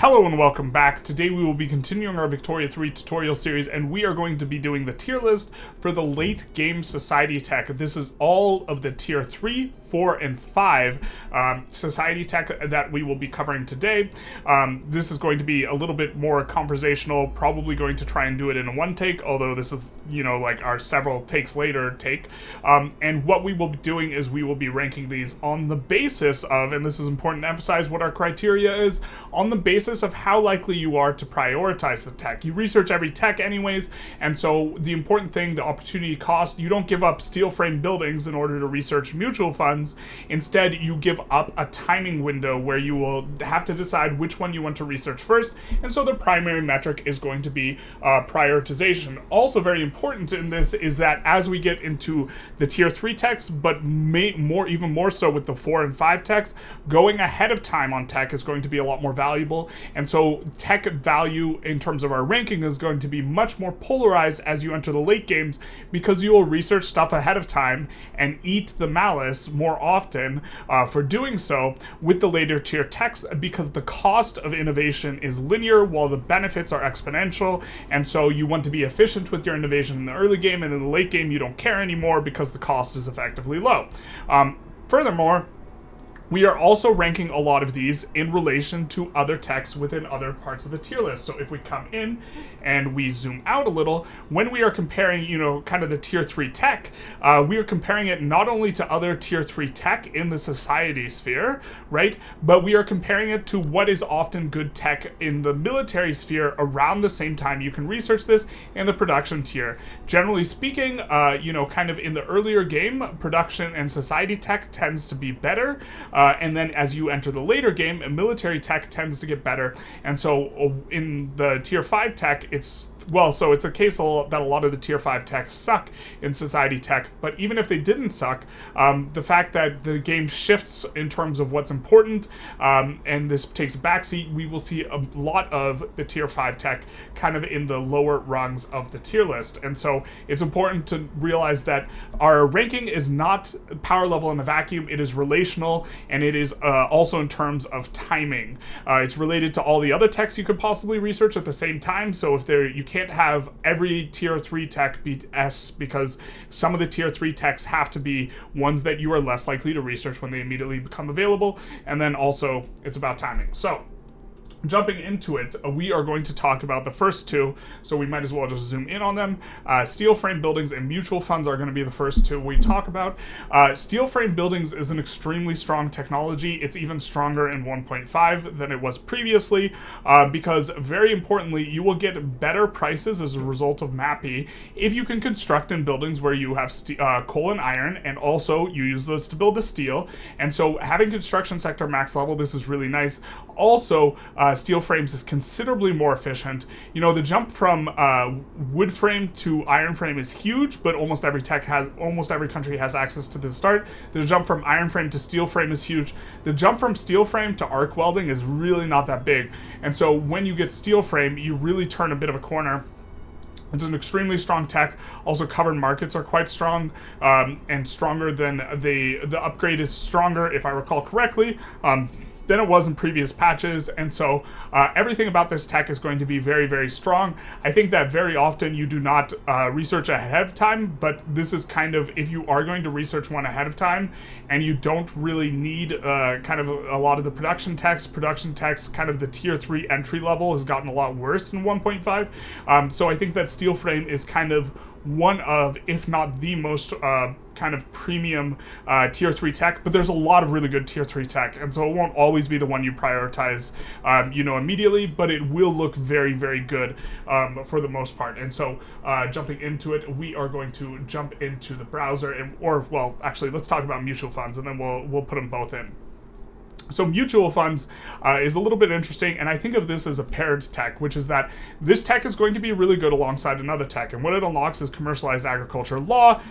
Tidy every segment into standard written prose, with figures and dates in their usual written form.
Hello and welcome back. Today we will be continuing our Victoria 3 tutorial series, and we are going to be doing the tier list for the late game society tech. This is all of the tier 3, 4, and 5 society tech that we will be covering today. This is going to be a little bit more conversational, probably going to try and do it in one take, although this is, like our several takes later take. And what we will be doing is we will be ranking these on the basis of, and this is important to emphasize what our criteria is, on the basis of how likely you are to prioritize the tech. You research every tech anyways, and so the important thing, the opportunity cost, you don't give up steel frame buildings in order to research mutual funds. Instead, you give up a timing window where you will have to decide which one you want to research first, and so the primary metric is going to be prioritization. Also very important in this is that as we get into the tier 3 techs, but even more so with the 4 and 5 techs, going ahead of time on tech is going to be a lot more valuable. And so tech value in terms of our ranking is going to be much more polarized as you enter the late games, because you will research stuff ahead of time and eat the malice more often for doing so with the later tier techs, because the cost of innovation is linear while the benefits are exponential. And so you want to be efficient with your innovation in the early game, and in the late game you don't care anymore because the cost is effectively low. Furthermore, we are also ranking a lot of these in relation to other techs within other parts of the tier list. So if we come in and we zoom out a little, when we are comparing, kind of the tier 3 tech, we are comparing it not only to other tier 3 tech in the society sphere, right? But we are comparing it to what is often good tech in the military sphere around the same time. You can research this in the production tier. Generally speaking, kind of in the earlier game, production and society tech tends to be better. And then as you enter the later game, military tech tends to get better. And so in the tier 5 tech, it's a case that a lot of the tier 5 techs suck in society tech, but even if they didn't suck, the fact that the game shifts in terms of what's important, and this takes a backseat, we will see a lot of the tier 5 tech kind of in the lower rungs of the tier list. And so it's important to realize that our ranking is not power level in a vacuum, it is relational, and it is also in terms of timing. It's related to all the other techs you could possibly research at the same time, so if you can't have every tier 3 tech be S, because some of the tier 3 techs have to be ones that you are less likely to research when they immediately become available. And then also it's about timing. So jumping into it, we are going to talk about the first two, so we might as well just zoom in on them. Steel frame buildings and mutual funds are going to be the first two we talk about. Steel frame buildings is an extremely strong technology. It's even stronger in 1.5 than it was previously, because very importantly, you will get better prices as a result of MAPI if you can construct in buildings where you have coal and iron, and also you use those to build the steel. And so having construction sector max level, this is really nice. Also, steel frames is considerably more efficient. The jump from wood frame to iron frame is huge, but almost every country has access to this start. The jump from iron frame to steel frame is huge. The jump from steel frame to arc welding is really not that big. And so when you get steel frame, you really turn a bit of a corner. It's an extremely strong tech. Also, covered markets are quite strong, and stronger than the upgrade is stronger, if I recall correctly, than it was in previous patches. And so everything about this tech is going to be very, very strong. I think that very often you do not research ahead of time, but this is kind of, if you are going to research one ahead of time and you don't really need kind of a lot of the production techs, kind of the tier 3 entry level has gotten a lot worse in 1.5. So I think that steel frame is kind of one of, if not the most kind of premium tier 3 tech, but there's a lot of really good tier 3 tech, and so it won't always be the one you prioritize immediately, but it will look very, very good for the most part. And so jumping into it, we are going to jump into the browser, actually let's talk about mutual funds, and then we'll put them both in. So mutual funds is a little bit interesting, and I think of this as a paired tech, which is that this tech is going to be really good alongside another tech, and what it unlocks is commercialized agriculture law.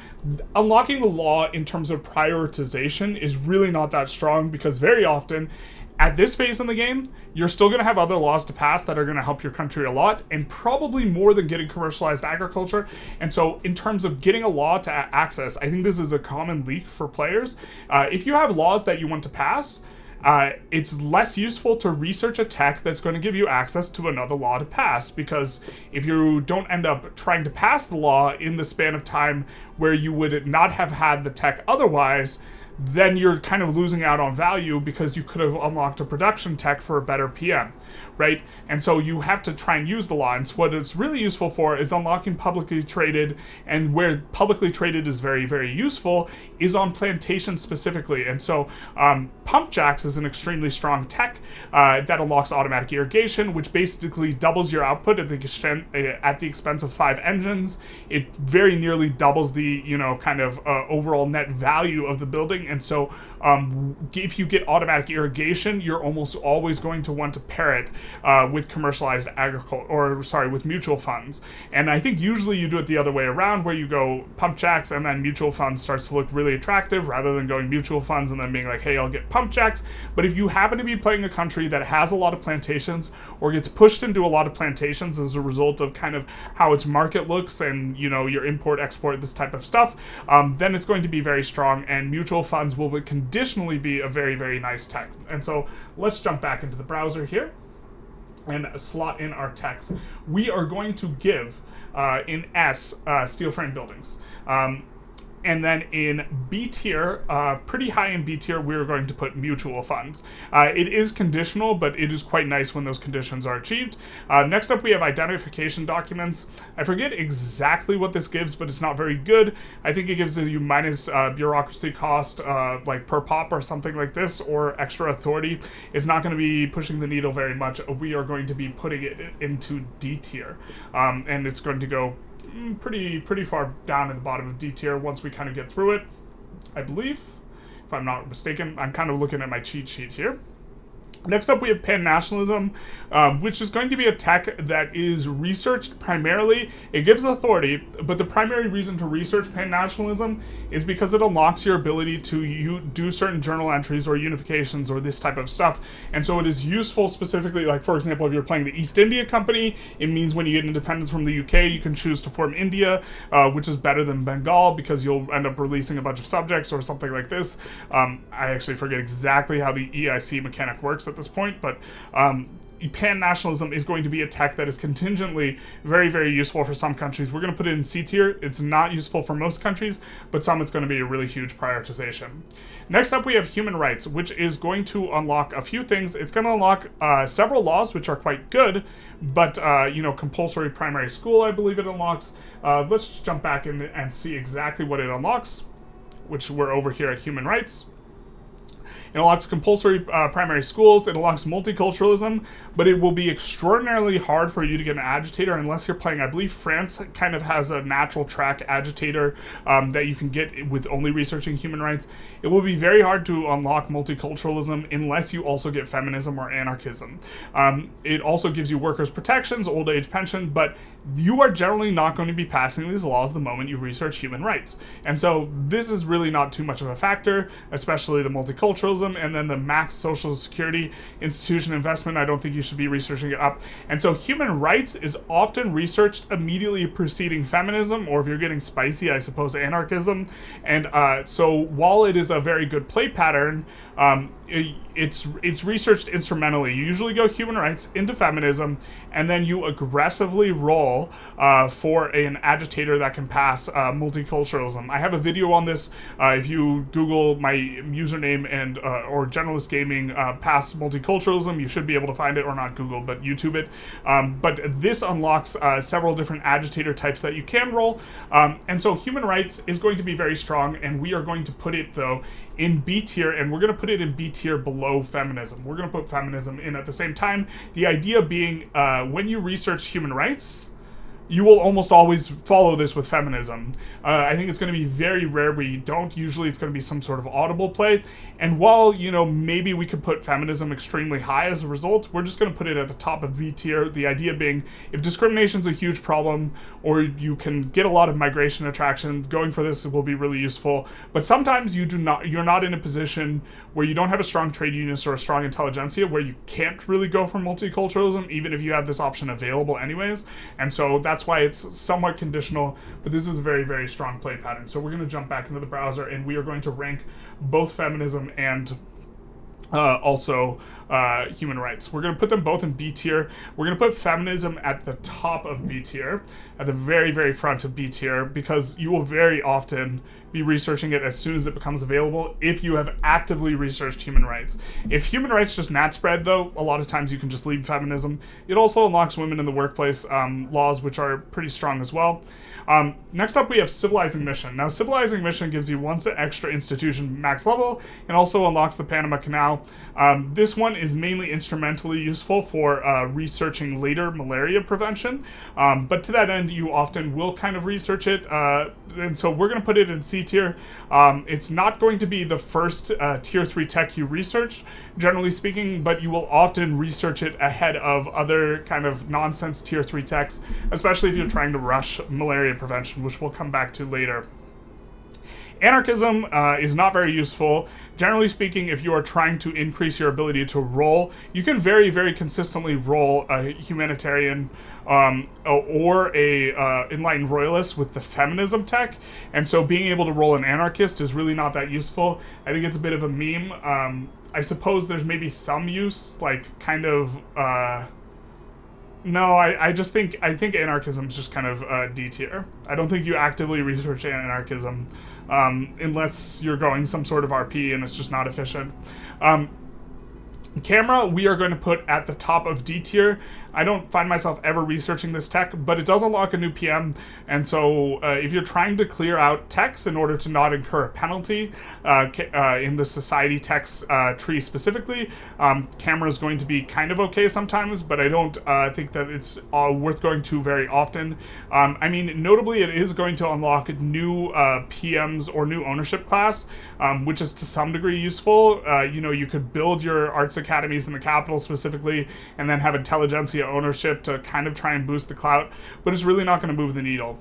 Unlocking the law in terms of prioritization is really not that strong, because very often at this phase in the game, you're still going to have other laws to pass that are going to help your country a lot, and probably more than getting commercialized agriculture. And so in terms of getting a law to access, I think this is a common leak for players. If you have laws that you want to pass, it's less useful to research a tech that's going to give you access to another law to pass, because if you don't end up trying to pass the law in the span of time where you would not have had the tech otherwise, then you're kind of losing out on value because you could have unlocked a production tech for a better PM, right? And so you have to try and use the law. And so what it's really useful for is unlocking publicly traded, and where publicly traded is very, very useful is on plantations specifically. And so pump jacks is an extremely strong tech that unlocks automatic irrigation, which basically doubles your output at the expense of 5 engines. It very nearly doubles the, kind of overall net value of the building. And so if you get automatic irrigation, you're almost always going to want to pair it with commercialized agriculture, with mutual funds. And I think usually you do it the other way around, where you go pump jacks and then mutual funds starts to look really attractive, rather than going mutual funds and then being like, hey, I'll get pump jacks. But if you happen to be playing a country that has a lot of plantations, or gets pushed into a lot of plantations as a result of kind of how its market looks and, your import, export, this type of stuff, then it's going to be very strong, and mutual funds will conditionally be a very, very nice tech. And so let's jump back into the browser here and slot in our text. We are going to give in S steel frame buildings. And then in B tier, pretty high in B tier, we're going to put mutual funds. It is conditional, but it is quite nice when those conditions are achieved. Next up, we have identification documents. I forget exactly what this gives, but it's not very good. I think it gives you minus bureaucracy cost, like per pop or something like this, or extra authority. It's not going to be pushing the needle very much. We are going to be putting it into D tier, and it's going to go pretty far down in the bottom of D tier once we kind of get through it, I believe, if I'm not mistaken. I'm kind of looking at my cheat sheet here. Next up, we have pan-nationalism, which is going to be a tech that is researched primarily. It gives authority, but the primary reason to research pan-nationalism is because it unlocks your ability to do certain journal entries or unifications or this type of stuff. And so it is useful specifically, like, for example, if you're playing the East India Company, it means when you get independence from the UK, you can choose to form India, which is better than Bengal, because you'll end up releasing a bunch of subjects or something like this. I actually forget exactly how the EIC mechanic works at this point, but pan-nationalism is going to be a tech that is contingently very, very useful for some countries. We're going to put it in C tier. It's not useful for most countries, but some it's going to be a really huge prioritization. Next up, we have human rights, which is going to unlock a few things. It's going to unlock several laws, which are quite good, but, compulsory primary school, I believe it unlocks. Let's just jump back in and see exactly what it unlocks, which we're over here at human rights. It unlocks compulsory primary schools. It unlocks multiculturalism, but it will be extraordinarily hard for you to get an agitator unless you're playing. I believe France kind of has a natural track agitator that you can get with only researching human rights. It will be very hard to unlock multiculturalism unless you also get feminism or anarchism. It also gives you workers' protections, old age pension, but you are generally not going to be passing these laws the moment you research human rights. And so this is really not too much of a factor, especially the multiculturalism, and then the max social security institution investment. I don't think you should be researching it up. And so human rights is often researched immediately preceding feminism, or if you're getting spicy, I suppose anarchism. And so while it is a very good play pattern, it's researched instrumentally. You usually go human rights into feminism, and then you aggressively roll for an agitator that can pass multiculturalism. I have a video on this. If you Google my username and or Generalist Gaming pass multiculturalism, you should be able to find it, or not Google, but YouTube it. But this unlocks several different agitator types that you can roll. And so human rights is going to be very strong, and we are going to put it, though, in B tier, and we're going to put it in B tier below feminism. We're going to put feminism in at the same time. The idea being, when you research human rights, you will almost always follow this with feminism. I think it's going to be very rare where you don't. Usually it's going to be some sort of audible play. And while, maybe we could put feminism extremely high as a result, we're just going to put it at the top of B tier. The idea being, if discrimination is a huge problem, or you can get a lot of migration attraction, going for this will be really useful. But sometimes you're not in a position where you don't have a strong trade unionist or a strong intelligentsia, where you can't really go for multiculturalism, even if you have this option available anyways. And so that's why it's somewhat conditional, but this is a very, very strong play pattern. So we're going to jump back into the browser, and we are going to rank both feminism and Also human rights. We're going to put them both in B tier. We're going to put feminism at the top of B tier, at the very, very front of B tier, because you will very often be researching it as soon as it becomes available if you have actively researched human rights. If human rights just nat spread, though, a lot of times you can just leave feminism. It also unlocks women in the workplace laws, which are pretty strong as well. Next up, we have Civilizing Mission. Now, Civilizing Mission gives you once an extra institution max level and also unlocks the Panama Canal. This one is mainly instrumentally useful for researching later malaria prevention, but to that end, you often will kind of research it, and so we're going to put it in C tier. It's not going to be the first tier 3 tech you research, generally speaking, but you will often research it ahead of other kind of nonsense tier 3 techs, especially if you're trying to rush malaria prevention, which we'll come back to later. Anarchism is not very useful. Generally speaking, if you are trying to increase your ability to roll, you can very, very consistently roll a humanitarian or a enlightened royalist with the feminism tech, and so being able to roll an anarchist is really not that useful. I think it's a bit of a meme. I suppose there's maybe some use, like kind of... No, I think anarchism is just kind of D tier. I don't think you actively research anarchism unless you're going some sort of RP and it's just not efficient. Camera, we are going to put at the top of D tier. I don't find myself ever researching this tech, but it does unlock a new PM, and so if you're trying to clear out techs in order to not incur a penalty in the society techs tree specifically, camera is going to be kind of okay sometimes, but I don't think that it's worth going to very often. I mean, notably, it is going to unlock new PMs or new ownership class, which is to some degree useful. You could build your arts academies in the capital specifically, and then have Intelligentsia ownership to kind of try and boost the clout, but it's really not going to move the needle.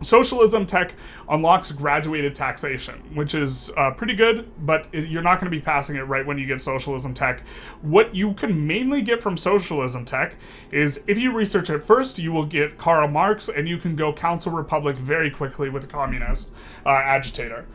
Socialism tech unlocks graduated taxation, which is pretty good, but you're not going to be passing it right when you get socialism tech. What you can mainly get from socialism tech is if you research it first, you will get Karl Marx, and you can go Council Republic very quickly with the communist agitator.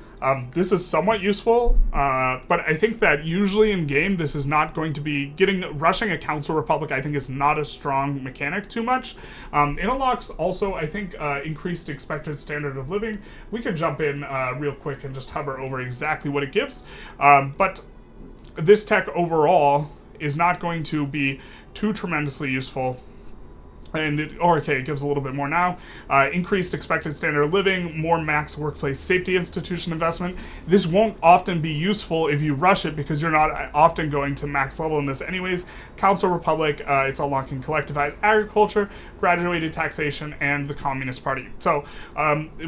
This is somewhat useful, but I think that usually in game, this is not going to be rushing a Council Republic. I think is not a strong mechanic too much. It unlocks also, I think, increased expected standard of living. We could jump in real quick and just hover over exactly what it gives. But this tech overall is not going to be too tremendously useful. And it gives a little bit more now. Increased expected standard of living, more max workplace safety institution investment. This won't often be useful if you rush it because you're not often going to max level in this anyways. Council Republic, it's unlocking collectivized agriculture, graduated taxation, and the Communist Party. So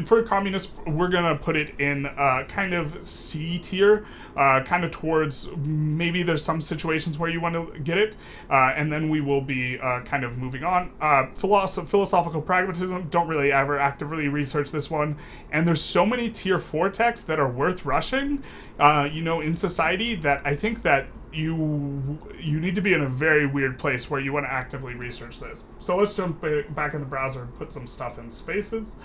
for communist, we're going to put it in kind of C tier, kind of towards maybe there's some situations where you want to get it, and then we will be kind of moving on. Philosophical pragmatism, don't really ever actively research this one, and there's so many tier 4 techs that are worth rushing in society that I think that you need to be in a very weird place where you want to actively research this. So let's jump back in the browser and put some stuff in spaces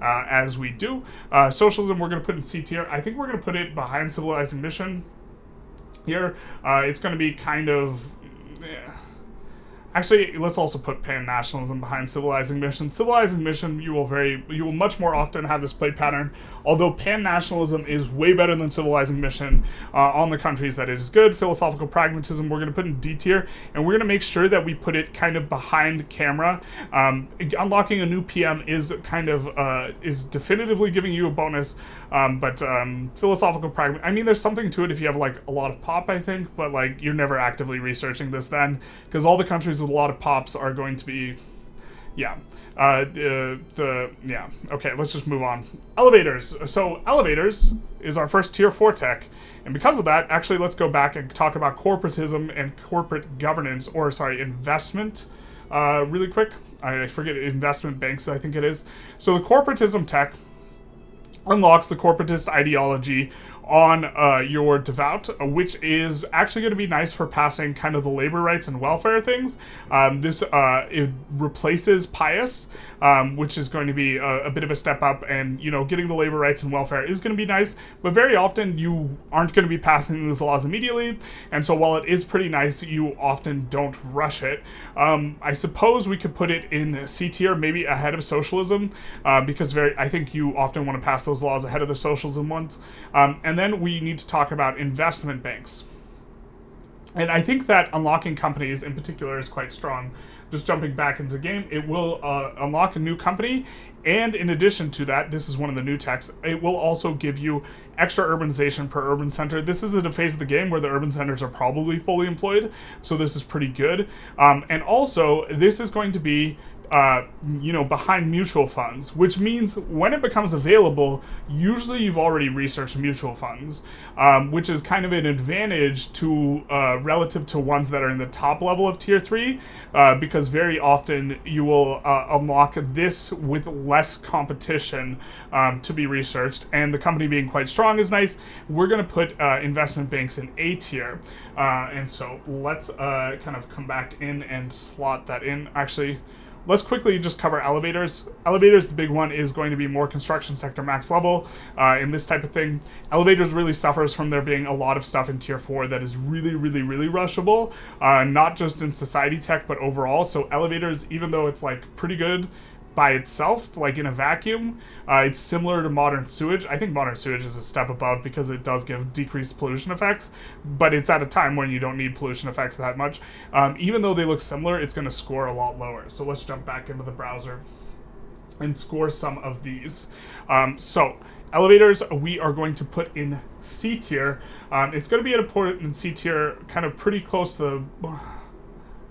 as we do. Socialism we're going to put in C tier. I think we're going to put it behind Civilizing Mission here. It's going to be kind of... Actually, let's also put pan-nationalism behind Civilizing Mission. Civilizing Mission, you will much more often have this play pattern, although pan-nationalism is way better than Civilizing Mission on the countries that it is good. Philosophical pragmatism, we're going to put in D tier, and we're going to make sure that we put it kind of behind camera. Unlocking a new PM is kind of, is definitively giving you a bonus, but philosophical pragmatism, I mean, there's something to it if you have, like, a lot of pop, I think, but, like, you're never actively researching this then, because all the countries with a lot of pops are going to be, okay, let's just move on. Elevators. So elevators is our first tier 4 tech, and because of that, actually, let's go back and talk about corporatism and corporate governance, investment, really quick. I forget, investment banks, I think it is. So the corporatism tech unlocks the corporatist ideology, on your devout, which is actually going to be nice for passing kind of the labor rights and welfare things. This it replaces pious, which is going to be a bit of a step up, and getting the labor rights and welfare is going to be nice, but very often you aren't going to be passing these laws immediately, and so while it is pretty nice, you often don't rush it. I suppose we could put it in C tier, maybe ahead of socialism, because I think you often want to pass those laws ahead of the socialism ones. And then we need to talk about investment banks. And I think that unlocking companies in particular is quite strong. Just jumping back into the game, it will unlock a new company, and in addition to that, this is one of the new techs, it will also give you extra urbanization per urban center. This is at a phase of the game where the urban centers are probably fully employed, so this is pretty good. And also, this is going to be behind mutual funds, which means when it becomes available, usually you've already researched mutual funds, which is kind of an advantage to relative to ones that are in the top level of tier 3, because very often you will unlock this with less competition to be researched, and the company being quite strong is nice. We're going to put investment banks in A tier, and so let's kind of come back in and slot that in. Actually, let's quickly just cover elevators. Elevators, the big one, is going to be more construction sector max level in this type of thing. Elevators really suffers from there being a lot of stuff in tier 4 that is really, really, really rushable, not just in society tech, but overall. So elevators, even though it's like pretty good by itself, like in a vacuum, it's similar to modern sewage. I think modern sewage is a step above because it does give decreased pollution effects, but it's at a time when you don't need pollution effects that much. Even though they look similar, it's going to score a lot lower. So let's jump back into the browser and score some of these. So elevators, we are going to put in C tier. It's going to be at a port in C tier, kind of pretty close to the...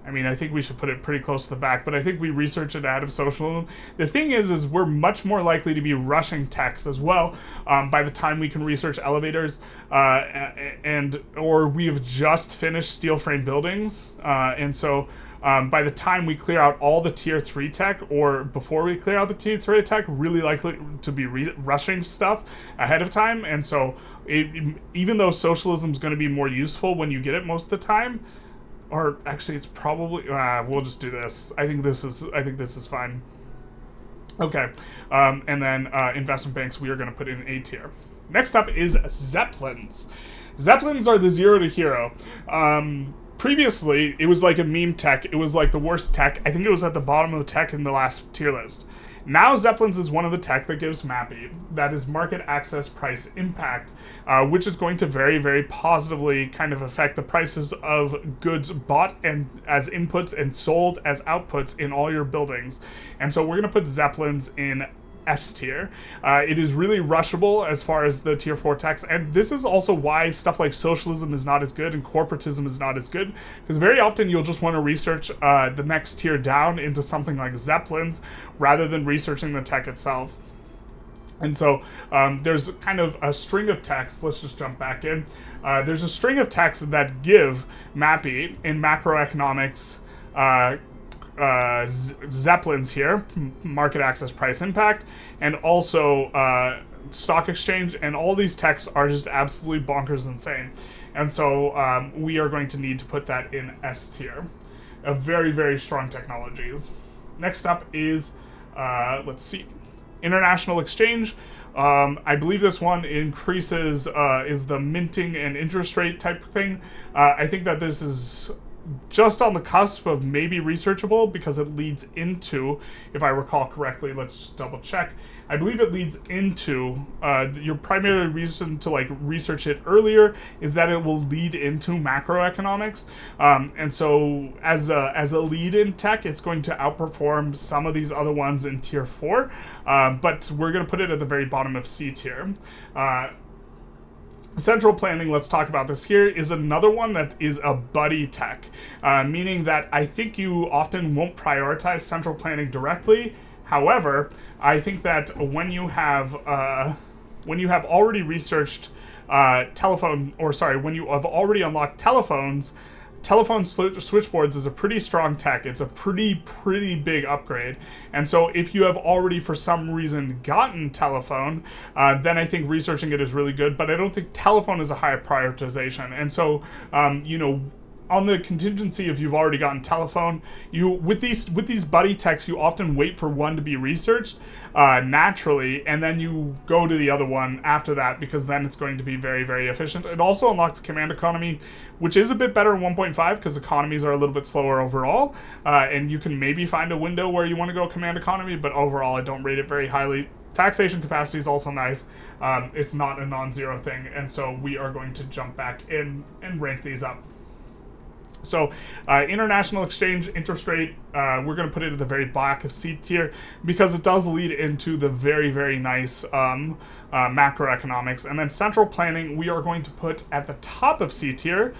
I think we should put it pretty close to the back, but I think we research it out of socialism. The thing is we're much more likely to be rushing techs as well by the time we can research elevators, or we have just finished steel frame buildings, and so by the time we clear out all the tier 3 tech, or before we clear out the tier 3 tech, really likely to be rushing stuff ahead of time, and so even though socialism is going to be more useful when you get it most of the time, or actually, it's probably... we'll just do this. I think this is fine. Okay. And then investment banks, we are going to put in A tier. Next up is Zeppelins. Zeppelins are the zero to hero. Previously, it was like a meme tech. It was like the worst tech. I think it was at the bottom of the tech in the last tier list. Now Zeppelins is one of the tech that gives MAPI. That is market access price impact, which is going to very, very positively kind of affect the prices of goods bought and as inputs and sold as outputs in all your buildings. And so we're going to put Zeppelins in S tier. It is really rushable as far as the tier 4 techs, and this is also why stuff like socialism is not as good and corporatism is not as good, because very often you'll just want to research the next tier down into something like Zeppelins rather than researching the tech itself. And so there's kind of a string of techs. Let's just jump back in. There's a string of techs that give MAPI in macroeconomics, Zeppelins here, market access price impact, and also stock exchange, and all these techs are just absolutely bonkers insane. And so we are going to need to put that in S tier. A very, very strong technologies. Next up is, let's see, international exchange. I believe this one increases, is the minting and interest rate type thing. I think that this is just on the cusp of maybe researchable, because it leads into, if I recall correctly, let's just double check, I believe it leads into, your primary reason to like research it earlier is that it will lead into macroeconomics, and so as a lead in tech, it's going to outperform some of these other ones in tier 4, but we're going to put it at the very bottom of C tier. Central planning, let's talk about this here, is another one that is a buddy tech, meaning that I think you often won't prioritize central planning directly. However, I think that when you have already researched when you have already unlocked telephones, telephone switchboards is a pretty strong tech. It's a pretty big upgrade. And so if you have already, for some reason, gotten telephone, then I think researching it is really good. But I don't think telephone is a high prioritization. And so, on the contingency if you've already gotten telephone, with these buddy techs, you often wait for one to be researched naturally, and then you go to the other one after that, because then it's going to be very efficient. It also unlocks command economy, which is a bit better in 1.5 because economies are a little bit slower overall, and you can maybe find a window where you want to go command economy, but overall I don't rate it very highly. Taxation capacity is also nice. It's not a non-zero thing, and so we are going to jump back in and rank these up. So, international exchange interest rate, we're going to put it at the very back of C tier because it does lead into the very nice macroeconomics. And then central planning, we are going to put at the top of C tier.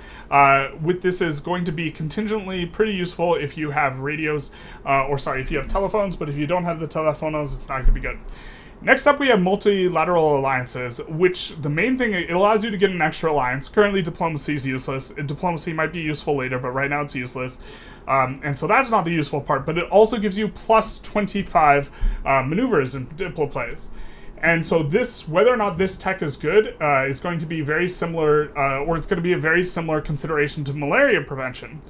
With this is going to be contingently pretty useful if you have radios, if you have telephones, but if you don't have the telephonos, it's not going to be good. Next up, we have multilateral alliances, which the main thing, it allows you to get an extra alliance. Currently, diplomacy is useless. Diplomacy might be useful later, but right now it's useless. And so that's not the useful part, but it also gives you plus 25 maneuvers in diploplays. And so this, whether or not this tech is good, is going to be very similar, or it's going to be a very similar consideration to malaria prevention.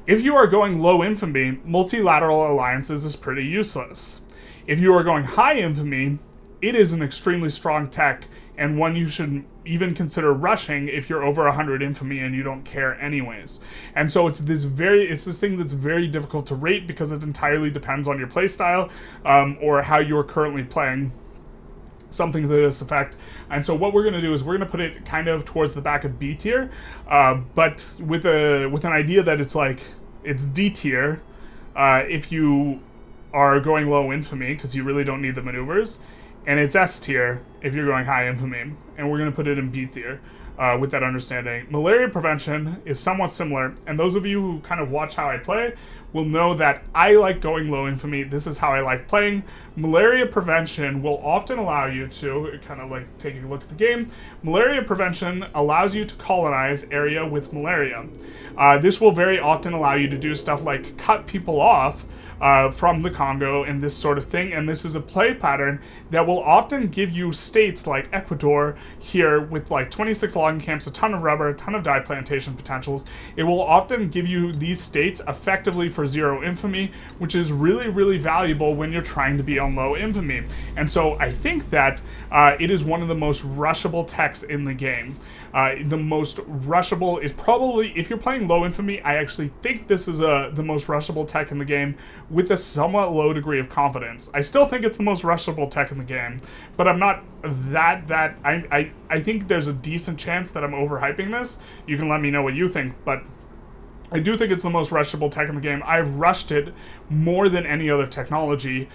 If you are going low infamy, multilateral alliances is pretty useless. If you are going high infamy, it is an extremely strong tech, and one you should even consider rushing if you're over 100 infamy and you don't care anyways. And so it's this thing that's very difficult to rate because it entirely depends on your playstyle, or how you're currently playing, something to this effect. And so what we're going to do is we're going to put it kind of towards the back of B tier, but with an idea that it's D tier if you are going low infamy because you really don't need the maneuvers, and it's S tier if you're going high infamy, and we're going to put it in B tier with that understanding. Malaria prevention is somewhat similar, and those of you who kind of watch how I play will know that I like going low infamy. This is how I like playing. Malaria prevention will often allow you to, kind of like taking a look at the game, malaria prevention allows you to colonize area with malaria. This will very often allow you to do stuff like cut people off from the Congo and this sort of thing, and this is a play pattern that will often give you states like Ecuador here with like 26 logging camps, a ton of rubber, a ton of dye plantation potentials. It will often give you these states effectively for zero infamy, which is really valuable when you're trying to be on low infamy. And so I think that it is one of the most rushable techs in the game. The most rushable is probably, if you're playing low infamy, I actually think this is the most rushable tech in the game with a somewhat low degree of confidence. I still think it's the most rushable tech in the game, but I'm not I think there's a decent chance that I'm overhyping this. You can let me know what you think, but I do think it's the most rushable tech in the game. I've rushed it more than any other technology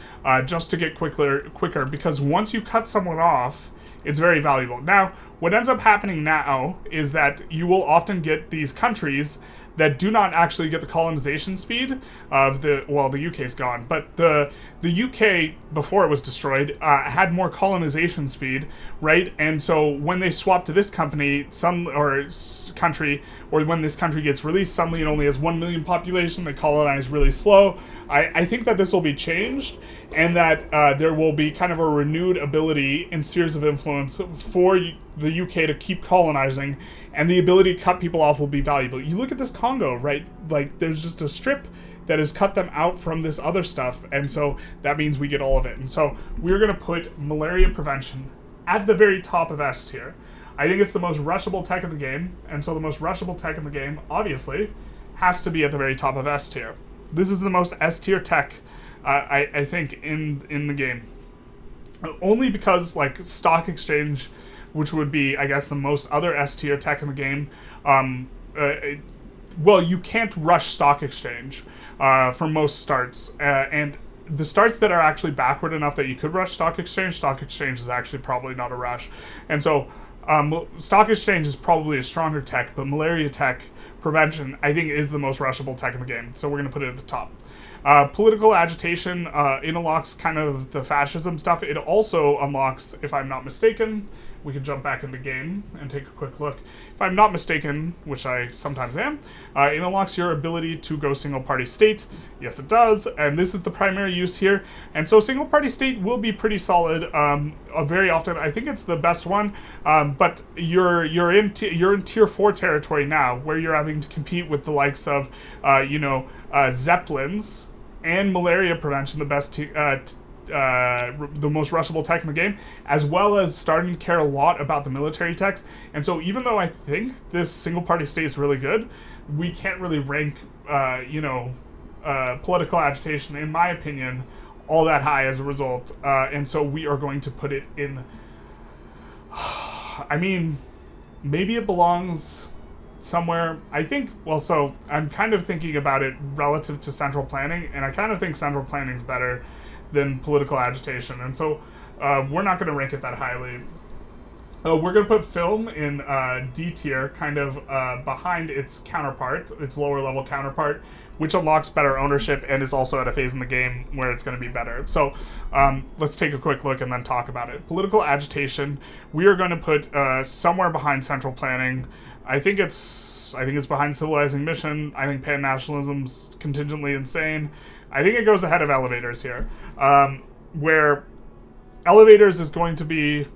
just to get quicker, because once you cut someone off, it's very valuable. Now, what ends up happening now is that you will often get these countries that do not actually get the colonization speed of the UK's gone, but the UK, before it was destroyed, had more colonization speed, right? And so when they swap to this country, or when this country gets released, suddenly it only has 1 million population, they colonize really slow. I think that this will be changed, and that there will be kind of a renewed ability in spheres of influence for the UK to keep colonizing, and the ability to cut people off will be valuable. You look at this Congo, right? Like, there's just a strip that has cut them out from this other stuff, and so that means we get all of it. And so we're going to put malaria prevention at the very top of S tier. I think it's the most rushable tech in the game, and so the most rushable tech in the game, obviously, has to be at the very top of S tier. This is the most S tier tech, I think, in the game. Only because, like, stock exchange, which would be, I guess, the most other S tier tech in the game, you can't rush stock exchange for most starts, and the starts that are actually backward enough that you could rush stock exchange is actually probably not a rush. And so stock exchange is probably a stronger tech, but malaria tech prevention, I think, is the most rushable tech in the game, so we're going to put it at the top. Political agitation, it unlocks kind of the fascism stuff. It also unlocks, if I'm not mistaken, we can jump back in the game and take a quick look. If I'm not mistaken, which I sometimes am, it unlocks your ability to go single-party state. Yes, it does, and this is the primary use here. And so single-party state will be pretty solid very often. I think it's the best one, but you're in tier 4 territory now, where you're having to compete with the likes of, Zeppelins and malaria prevention, the best the most rushable tech in the game, as well as starting to care a lot about the military techs. And so even though I think this single party state is really good, we can't really rank political agitation, in my opinion, all that high as a result. And so we are going to put it in, I mean, maybe it belongs somewhere. I think, well, so I'm kind of thinking about it relative to central planning, and I kind of think central planning is better than political agitation, and so we're not going to rank it that highly. We're going to put film in D tier, kind of behind its counterpart, its lower level counterpart, which unlocks better ownership and is also at a phase in the game where it's going to be better. So let's take a quick look and then talk about it. Political agitation, we are going to put somewhere behind central planning. I think it's behind civilizing mission. I think pan-nationalism's contingently insane. I think it goes ahead of elevators here, where elevators is going to be,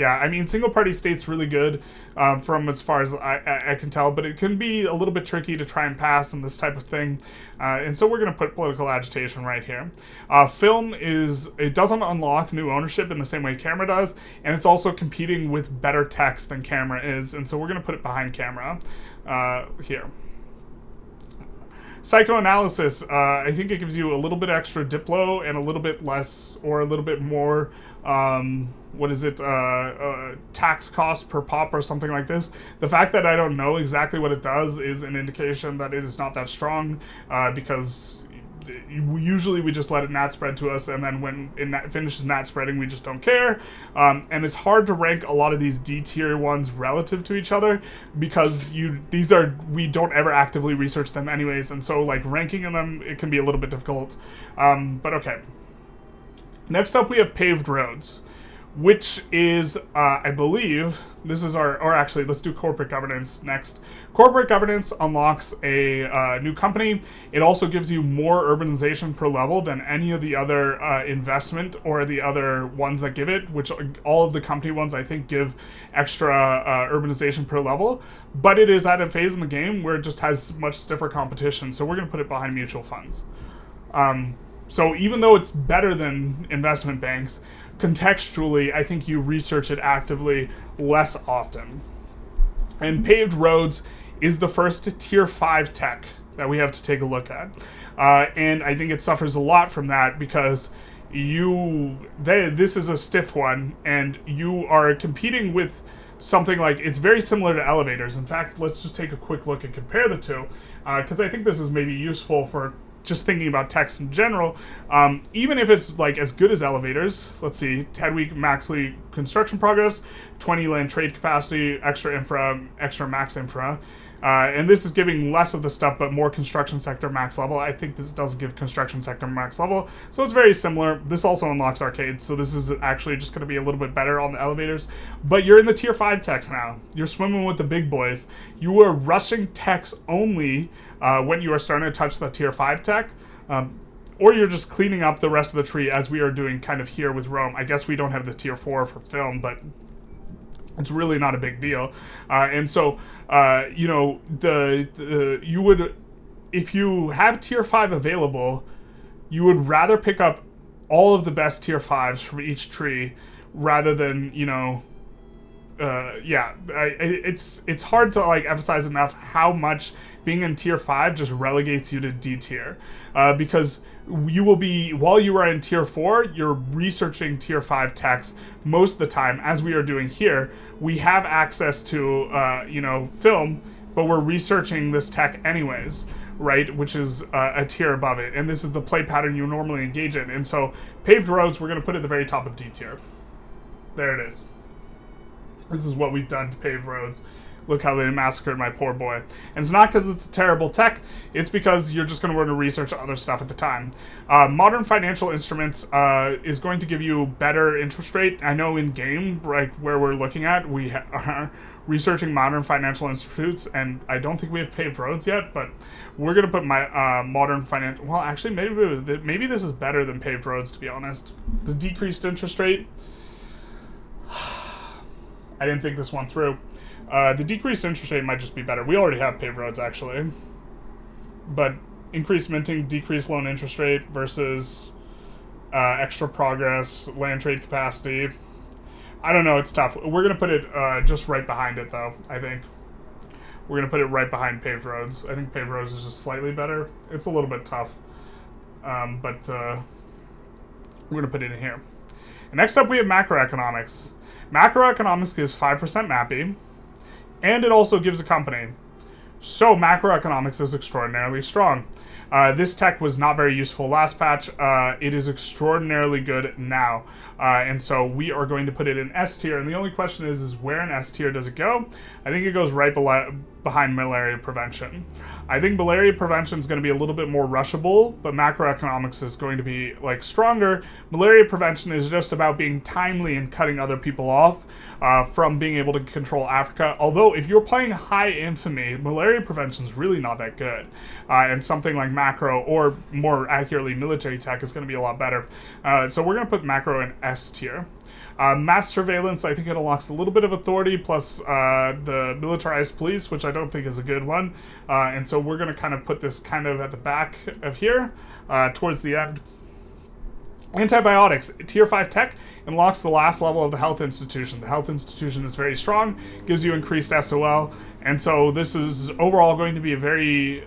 I mean, single party state's really good from as far as I can tell, but it can be a little bit tricky to try and pass and this type of thing. And so we're going to put political agitation right here. Film it doesn't unlock new ownership in the same way camera does, and it's also competing with better text than camera is, and so we're going to put it behind camera here. Psychoanalysis, I think it gives you a little bit extra diplo and a little bit less, or a little bit more, tax cost per pop or something like this. The fact that I don't know exactly what it does is an indication that it is not that strong, because usually we just let it nat spread to us, and then when it finishes nat spreading, we just don't care. And it's hard to rank a lot of these D tier ones relative to each other, because we don't ever actively research them anyways, and so like ranking them, it can be a little bit difficult. But okay. Next up we have paved roads, which is, I believe, this is actually, let's do corporate governance next. Corporate governance unlocks a new company. It also gives you more urbanization per level than any of the other investment or the other ones that give it, which all of the company ones, I think, give extra urbanization per level. But it is at a phase in the game where it just has much stiffer competition, so we're going to put it behind mutual funds. So even though it's better than investment banks, contextually, I think you research it actively less often. And paved roads is the first tier 5 tech that we have to take a look at. And I think it suffers a lot from that, because this is a stiff one, and you are competing with something like, it's very similar to elevators. In fact, let's just take a quick look and compare the two, because I think this is maybe useful for just thinking about text in general. Even if it's like as good as elevators, let's see, 10-week maxly construction progress, 20 land trade capacity, extra infra, extra max infra, and this is giving less of the stuff but more construction sector max level. I think this does give construction sector max level, so it's very similar. This also unlocks arcades, so this is actually just going to be a little bit better on the elevators. But you're in the tier 5 techs now. You're swimming with the big boys. You are rushing techs only when you are starting to touch the tier 5 tech, or you're just cleaning up the rest of the tree, as we are doing kind of here with Rome. I guess we don't have the tier 4 for film, but it's really not a big deal. And so, you would, if you have tier 5 available, you would rather pick up all of the best tier 5s from each tree rather than, it's hard to like emphasize enough how much being in tier 5 just relegates you to D tier, because you will be, while you are in tier 4, you're researching tier 5 techs most of the time, as we are doing here. We have access to film, but we're researching this tech anyways, right, which is a tier above it, and this is the play pattern you normally engage in. And so paved roads, we're going to put at the very top of D tier. There it is. This is what we've done to paved roads. Look how they massacred my poor boy. And it's not because it's a terrible tech, it's because you're just going to want to research other stuff at the time. Modern financial instruments is going to give you better interest rate. I know in game, like where we're looking at, we are researching modern financial institutes, and I don't think we have paved roads yet, but we're going to put my modern financial... Well, actually, maybe this is better than paved roads, to be honest. The decreased interest rate... I didn't think this one through. The decreased interest rate might just be better. We already have paved roads, actually. But increased minting, decreased loan interest rate versus extra progress, land trade capacity. I don't know, it's tough. We're going to put it just right behind it, though, I think. We're going to put it right behind paved roads. I think paved roads is just slightly better. It's a little bit tough. But we're going to put it in here. And next up, we have macroeconomics. Macroeconomics gives 5% mapping, and it also gives a company. So macroeconomics is extraordinarily strong. This tech was not very useful last patch. It is extraordinarily good now. And so we are going to put it in S tier. And the only question is where in S tier does it go? I think it goes right behind malaria prevention. I think malaria prevention is going to be a little bit more rushable, but macroeconomics is going to be like stronger. Malaria prevention is just about being timely and cutting other people off from being able to control Africa. Although if you're playing high infamy, malaria prevention is really not that good. And something like macro, or more accurately military tech, is going to be a lot better. So we're going to put macro in S tier. Mass surveillance, I think it unlocks a little bit of authority, plus the militarized police, which I don't think is a good one. And so we're going to kind of put this kind of at the back of here, towards the end. Antibiotics, tier 5 tech, unlocks the last level of the health institution. The health institution is very strong, gives you increased SOL, and so this is overall going to be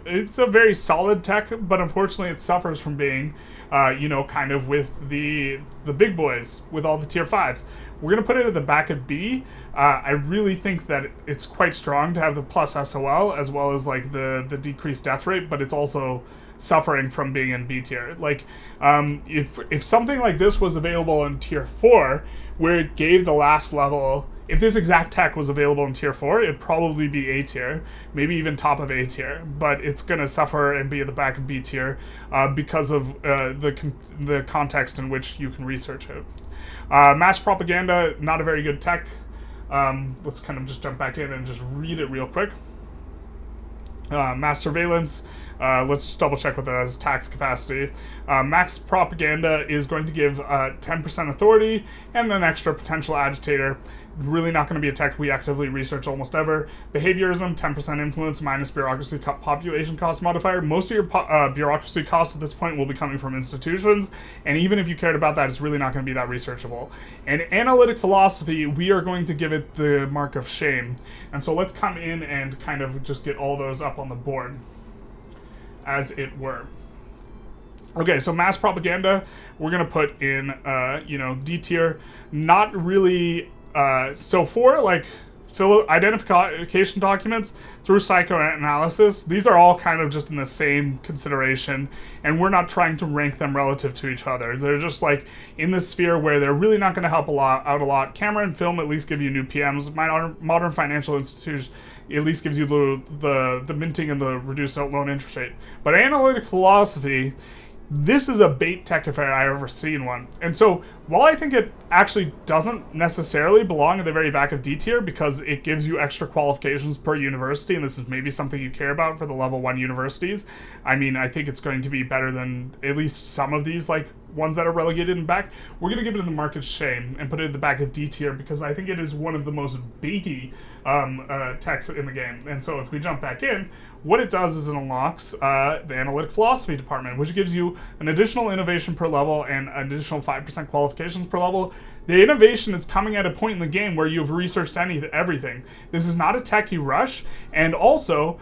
it's a very solid tech, but unfortunately it suffers from being, kind of with the big boys, with all the tier 5s. We're going to put it at the back of B. I really think that it's quite strong to have the plus SOL, as well as like the decreased death rate, but it's also suffering from being in B tier. Like, if something like this was available in tier 4, where it gave the last level, if this exact tech was available in tier 4, it'd probably be A tier, maybe even top of A tier, but it's going to suffer and be at the back of B tier because of the context in which you can research it. Mass propaganda, not a very good tech. Let's kind of just jump back in and just read it real quick. Mass surveillance, let's just double check what that is. Tax capacity. Max propaganda is going to give 10% authority and an extra potential agitator. Really not going to be a tech we actively research almost ever. Behaviorism, 10% influence minus bureaucracy population cost modifier. Most of your bureaucracy costs at this point will be coming from institutions, and even if you cared about that, it's really not going to be that researchable. And analytic philosophy, we are going to give it the mark of shame. And so let's come in and kind of just get all those up on the board, as it were. Okay, so mass propaganda, we're going to put in, D tier. Not really... so for like identification documents through psychoanalysis, these are all kind of just in the same consideration, and we're not trying to rank them relative to each other. They're just like in the sphere where they're really not going to help out a lot. Camera and film at least give you new PMs. Modern financial institutions at least gives you the minting and the reduced loan interest rate. But analytic philosophy, this is a bait tech if I've ever seen one. And so, while I think it actually doesn't necessarily belong at the very back of D tier because it gives you extra qualifications per university, and this is maybe something you care about for the level 1 universities, I mean, I think it's going to be better than at least some of these, like, ones that are relegated in back. We're going to give it in the market shame and put it at the back of D tier because I think it is one of the most baity techs in the game. And so if we jump back in, what it does is it unlocks the analytic philosophy department, which gives you an additional innovation per level and an additional 5% qualifications per level. The innovation is coming at a point in the game where you've researched everything. This is not a tech you rush, and also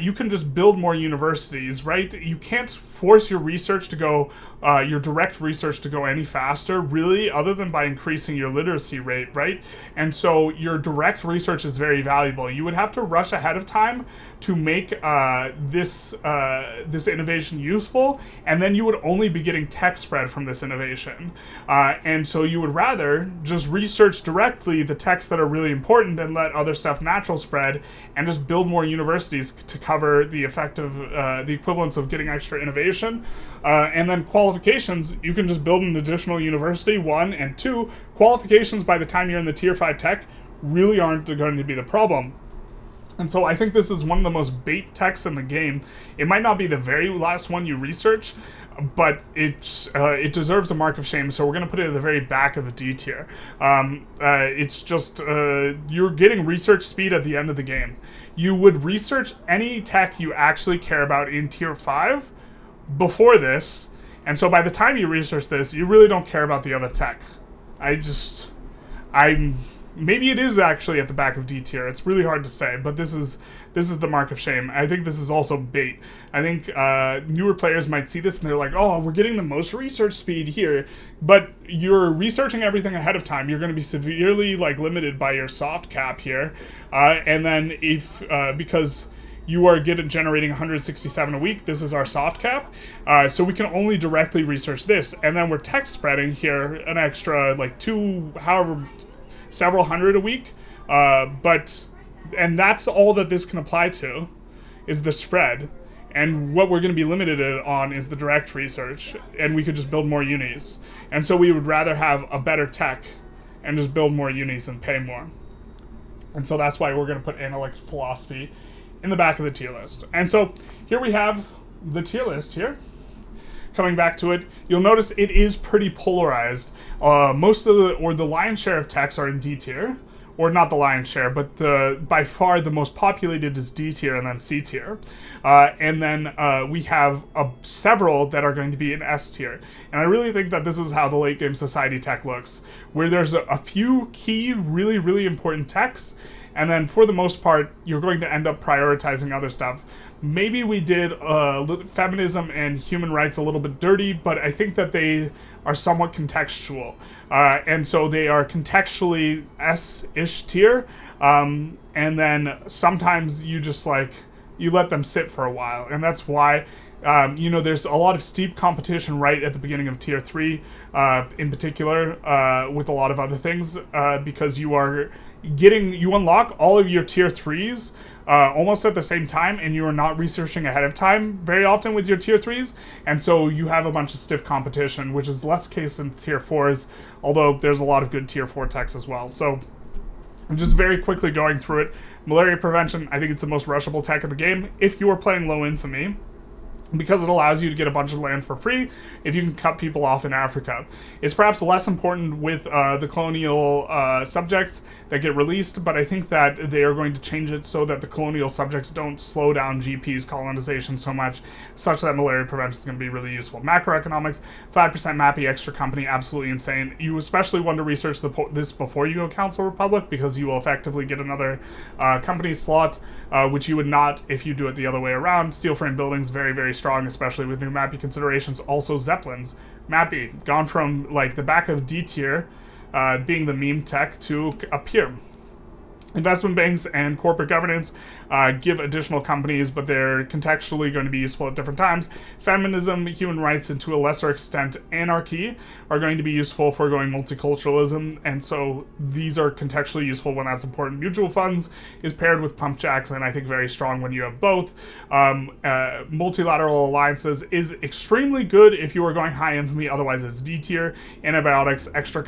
you can just build more universities, right? You can't force your research to go, your direct research to go any faster, really, other than by increasing your literacy rate, right? And so your direct research is very valuable. You would have to rush ahead of time, to make this innovation useful, and then you would only be getting tech spread from this innovation. And so you would rather just research directly the techs that are really important and let other stuff natural spread, and just build more universities to cover the effect of the equivalence of getting extra innovation. And then qualifications, you can just build an additional university, 1, and 2, qualifications by the time you're in the tier 5 tech really aren't going to be the problem. And so I think this is one of the most bait techs in the game. It might not be the very last one you research, but it deserves a mark of shame, so we're going to put it at the very back of the D tier. It's just, you're getting research speed at the end of the game. You would research any tech you actually care about in tier 5 before this, and so by the time you research this, you really don't care about the other tech. Maybe it is actually at the back of D tier. It's really hard to say, but this is the mark of shame. I think this is also bait. I think newer players might see this and they're like, oh, we're getting the most research speed here, but you're researching everything ahead of time. You're going to be severely limited by your soft cap here, and then if because you are generating 167 a week. This is our soft cap, so we can only directly research this, and then we're tech spreading here an extra several hundred a week, and that's all that this can apply to, is the spread. And what we're going to be limited on is the direct research, and we could just build more unis. And so we would rather have a better tech and just build more unis and pay more. And so that's why we're going to put analytic philosophy in the back of the tier list. And so here we have the tier list here. Coming back to it, you'll notice it is pretty polarized. The lion's share of techs are in D tier, or not the lion's share, but by far the most populated is D tier and then C tier. And then we have several that are going to be in S tier. And I really think that this is how the late game society tech looks, where there's a few key, really, really important techs, and then for the most part, you're going to end up prioritizing other stuff. Maybe we did feminism and human rights a little bit dirty, but I think that they are somewhat contextual. And so they are contextually S-ish tier, and then sometimes you just you let them sit for a while. And that's why, there's a lot of steep competition right at the beginning of tier 3, in particular, with a lot of other things, because you unlock all of your tier 3s almost at the same time, and you are not researching ahead of time very often with your tier 3s, and so you have a bunch of stiff competition, which is less case in tier 4s, although there's a lot of good tier 4 techs as well. So I'm just very quickly going through it. Malaria prevention, I think it's the most rushable tech in the game if you are playing low infamy, because it allows you to get a bunch of land for free if you can cut people off in Africa. It's perhaps less important with the colonial subjects that get released, but I think that they are going to change it so that the colonial subjects don't slow down GP's colonization so much, such that malaria prevention is going to be really useful. Macroeconomics, 5% MAPI extra company, absolutely insane. You especially want to research this before you go Council Republic, because you will effectively get another company slot, which you would not if you do it the other way around. Steel frame buildings, very, very strong, especially with new MAPI considerations. Also Zeppelins. MAPI, gone from the back of D tier, being the meme tech, to up here. Investment banks and corporate governance give additional companies, but they're contextually going to be useful at different times. Feminism, human rights, and to a lesser extent anarchy are going to be useful for going multiculturalism, and so these are contextually useful when that's important. Mutual funds is paired with pump jacks, and I think very strong when you have both. Multilateral alliances is extremely good if you are going high infamy, otherwise it's D tier. Antibiotics, extra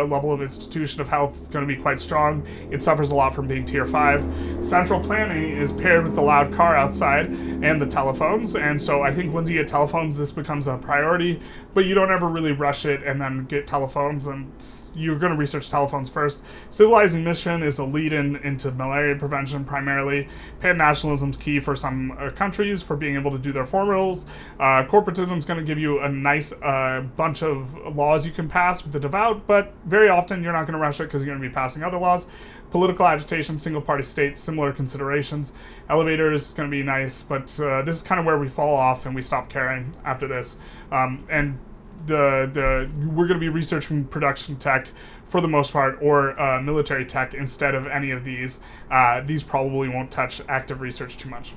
level of institution of health is going to be quite strong. It suffers a lot from being tier 5. Central planning is paired with the loud car outside and the telephones, and so I think once you get telephones, this becomes a priority, but you don't ever really rush it and then get telephones, and you're going to research telephones first. Civilizing mission is a lead-in into malaria prevention primarily. Pan-nationalism is key for some countries for being able to do their formals. Corporatism is going to give you a nice bunch of laws you can pass with the devout, but very often you're not going to rush it because you're going to be passing other laws. Political agitation, single-party states, similar considerations. Elevators is going to be nice, but this is kind of where we fall off and we stop caring after this. And we're going to be researching production tech for the most part, or military tech instead of any of these. These probably won't touch active research too much.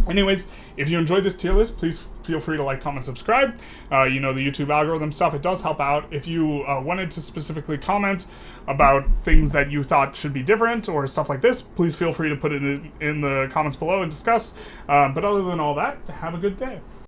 Anyways, if you enjoyed this tier list, please feel free to like, comment, subscribe. You know, the YouTube algorithm stuff, it does help out. If you wanted to specifically comment about things that you thought should be different or stuff like this, please feel free to put it in the comments below and discuss. But other than all that, have a good day.